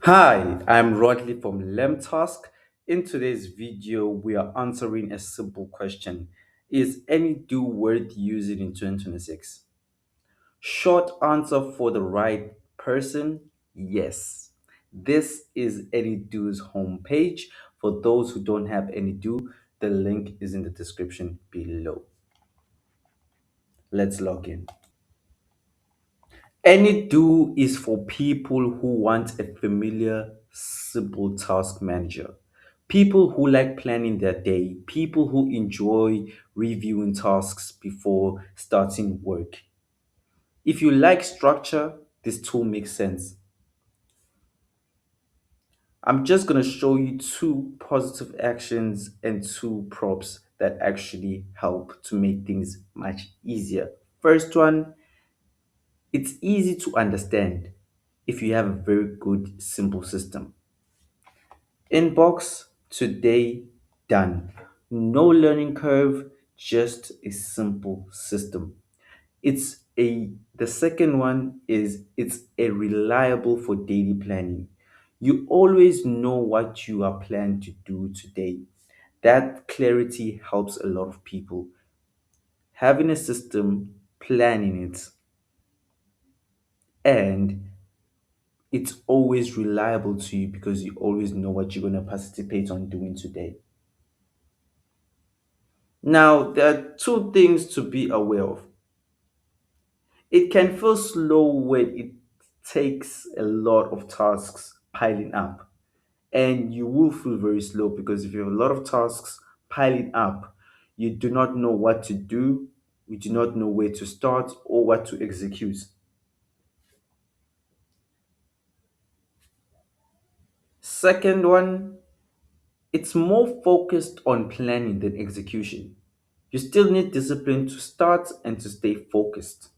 Hi, I'm Rodley from LemTask. In today's video, we are answering a simple question. Is any do worth using in 2026? Short answer for the right person, yes. This is AnyDo's homepage. For those who don't have AnyDo, the link is in the description below. Let's log in. Any do is for people who want a familiar, simple task manager. People who like planning their day, people who enjoy reviewing tasks before starting work. If you like structure, this tool makes sense. I'm just going to show you two positive actions and two props that actually help to make things much easier. First one, it's easy to understand if you have a very good, simple system. Inbox today done. No learning curve, just a simple system. The second one is it's a reliable for daily planning. You always know what you are planning to do today. That clarity helps a lot of people. Having a system, planning it, and it's always reliable to you because you always know what you're going to participate on doing today. Now, there are two things to be aware of. It can feel slow when it takes a lot of tasks piling up, and you will feel very slow because if you have a lot of tasks piling up, you do not know what to do, you do not know where to start or what to execute. Second one, it's more focused on planning than execution. You still need discipline to start and to stay focused.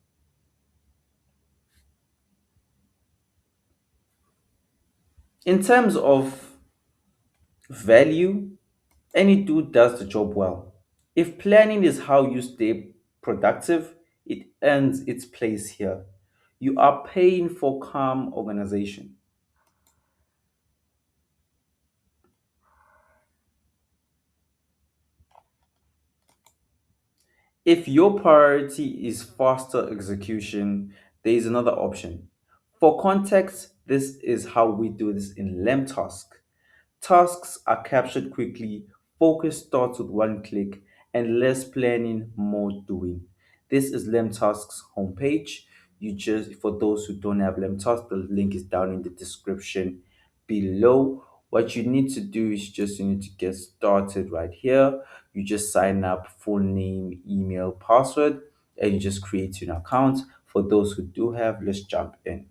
In terms of value, any tool does the job well. If planning is how you stay productive, it earns its place here. You are paying for calm organization. If your priority is faster execution, there is another option. For context, this is how we do this in LemTask. Tasks are captured quickly, focus starts with one click, and less planning, more doing. This is LemTask's homepage. For those who don't have LemTask, the link is down in the description below. What you need to do is just you need to get started right here. You just sign up, full name, email, password, and you just create an account. For those who do have, let's jump in.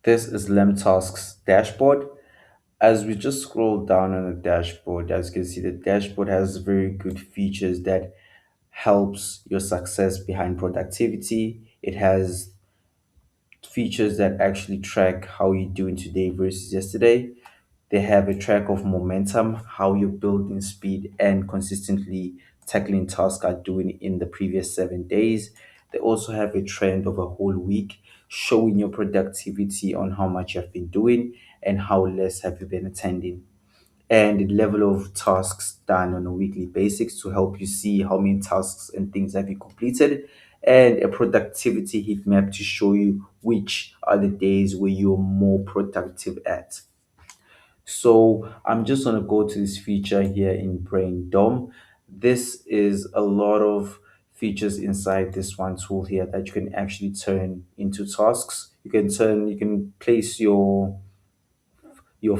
This is LemTask's dashboard. As we just scroll down on the dashboard, as you can see, the dashboard has very good features that helps your success behind productivity. It has features that actually track how you're doing today versus yesterday. They have a track of momentum, how you're building speed and consistently tackling tasks are doing in the previous 7 days. They also have a trend of a whole week showing your productivity on how much you have been doing and how less have you been attending and the level of tasks done on a weekly basis to help you see how many tasks and things have you completed, and a productivity heat map to show you which are the days where you're more productive at. So I'm just going to go to this feature here in Brain Dome. This is a lot of features inside this one tool here that you can actually turn into tasks. You can place your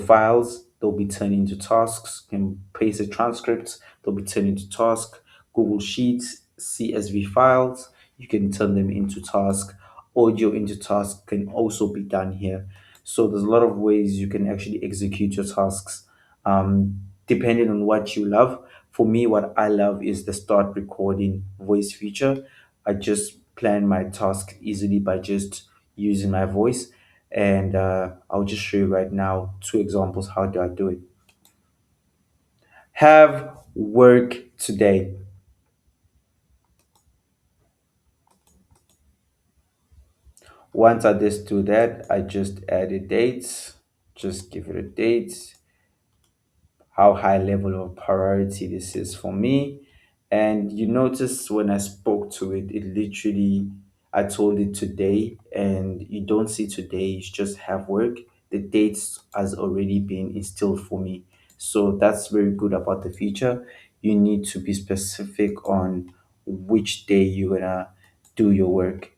files, they'll be turned into tasks. You can paste the transcripts, they'll be turned into tasks. Google Sheets, CSV files, you can turn them into tasks. Audio into tasks can also be done here. So there's a lot of ways you can actually execute your tasks depending on what you love. For me, what I love is the start recording voice feature. I just plan my task easily by just using my voice, and I'll just show you right now two examples. How do I do it? Have work today. Once I just do that, I just add a date, just give it a date, how high level of priority this is for me. And you notice when I spoke to it, it literally, I told it today, and you don't see today, it's just have work. The dates has already been instilled for me. So that's very good about the feature. You need to be specific on which day you're gonna do your work.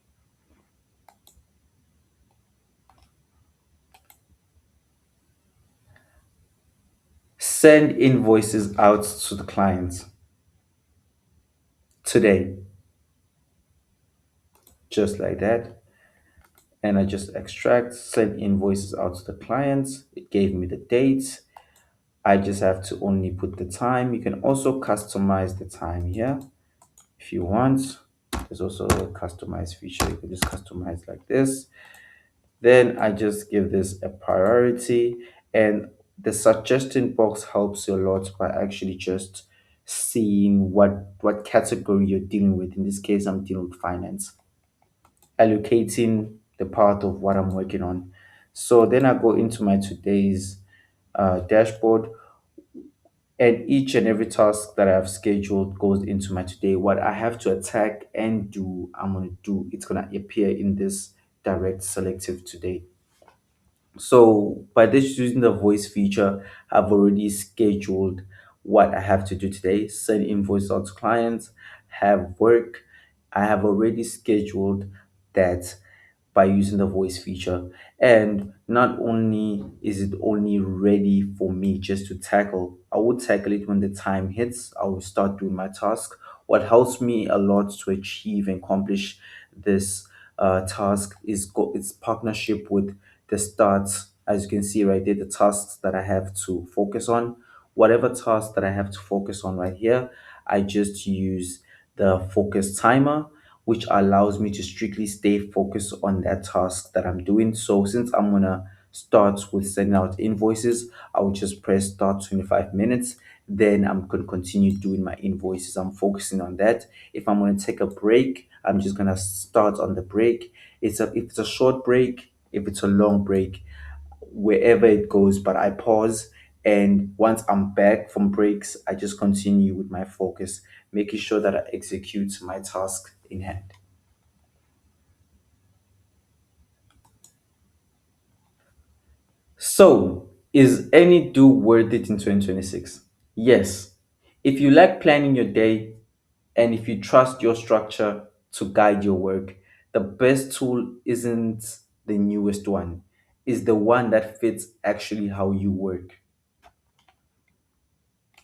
Send invoices out to the clients today, just like that. And I just extract, send invoices out to the clients. It gave me the dates. I just have to only put the time. You can also customize the time here if you want. There's also a customize feature. You can just customize like this. Then I just give this a priority, and the suggestion box helps you a lot by actually just seeing what category you're dealing with. In this case, I'm dealing with finance, allocating the part of what I'm working on. So then I go into my today's dashboard, and each and every task that I've scheduled goes into my today. What I have to attack and do, I'm going to do, it's going to appear in this direct selective today. So by this using the voice feature, I've already scheduled what I have to do today, send invoice out to clients, have work. I have already scheduled that by using the voice feature. And not only is it only ready for me just to tackle, I will tackle it when the time hits. I will start doing my task. What helps me a lot to achieve and accomplish this task is its partnership with the starts. As you can see right there, the tasks that I have to focus on. Whatever task that I have to focus on right here, I just use the focus timer, which allows me to strictly stay focused on that task that I'm doing. So since I'm gonna start with sending out invoices, I will just press start 25 minutes. Then I'm gonna continue doing my invoices. I'm focusing on that. If I'm gonna take a break, I'm just gonna start on the break. If it's a short break, if it's a long break, wherever it goes, but I pause, and once I'm back from breaks, I just continue with my focus, making sure that I execute my task in hand. So, is any do worth it in 2026? Yes. If you like planning your day and if you trust your structure to guide your work, the best tool isn't the newest one, is the one that fits actually how you work.